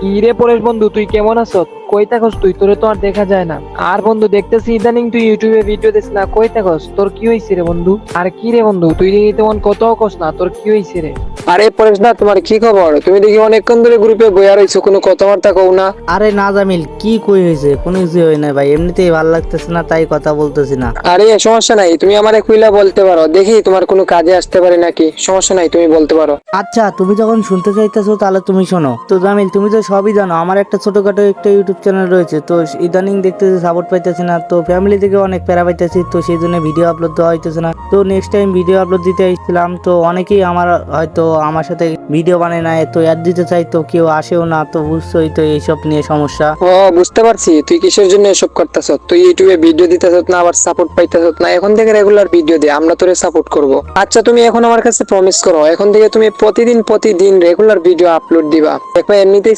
কি রে পরেশ বন্ধু, তুই কেমন আছো? কই থাকস তুই? তোরে তো আর দেখা যায় না। আর বন্ধু দেখতেছি ইদানিং তুই ইউটিউবে ভিডিও দিস না, কই থাকস? তোর কি হইছে রে বন্ধু? আর কি রে বন্ধু, তুই দেখি তেমন কত কস না, তোর কি হইছে রে? আরে পরেশ দা, তোমার কি খবর? তুমি দেখি অনেকক্ষণ ধরে গ্রুপে বইয়া রইছো, কোনো কথাবার্তা কও না। আরে না জামিল, কি কই হয়েছে? কোনো কিছু হয় না ভাই, এমনিতেই ভালো লাগতেছে না তাই কথা বলতেছি না। আরে সমস্যা নাই, তুমি আমারে খুইলা বলতে পারো, দেখি তোমার কোনো কাজে আসতে পারে নাকি। সমস্যা নাই, তুমি বলতে পারো। আচ্ছা, তুমি যখন শুনতে চাইতেছো তাহলে তুমি শোনো। তো জামিল, তুমি তো সবই জানো আমার একটা ছোটখাটো একটা ইউটিউব চ্যানেল রয়েছে। তো ইদানিং দেখতেছি সাপোর্ট পাইতেছি না, তো ফ্যামিলি থেকে অনেক প্যারা পাইতেছি, তো সেই জন্য ভিডিও আপলোড দেওয়া হইতেছে না। তো নেক্সট টাইম ভিডিও আপলোড দিতে আসছিলাম, তো অনেকেই আমার হয়তো আমার সাথে ভিডিও বানায় না, তো অ্যাড দিতে চাই তো কেউ আসেও না, তো বুঝছোই তো এইসব নিয়ে সমস্যা। ও, বুঝতে পারছি তুই কিসের জন্য এসব করতেছ। তুই ইউটিউবে ভিডিও দিতেছ না, আবার সাপোর্ট পাইতেছ না। এখন থেকে রেগুলার ভিডিও দে, আমরা তোরে সাপোর্ট করব। আচ্ছা, তুমি এখন আমার কাছে প্রমিস করো, এখন থেকে তুমি প্রতিদিন রেগুলার ভিডিও আপলোড দিবা। দেখবা এমনিতেই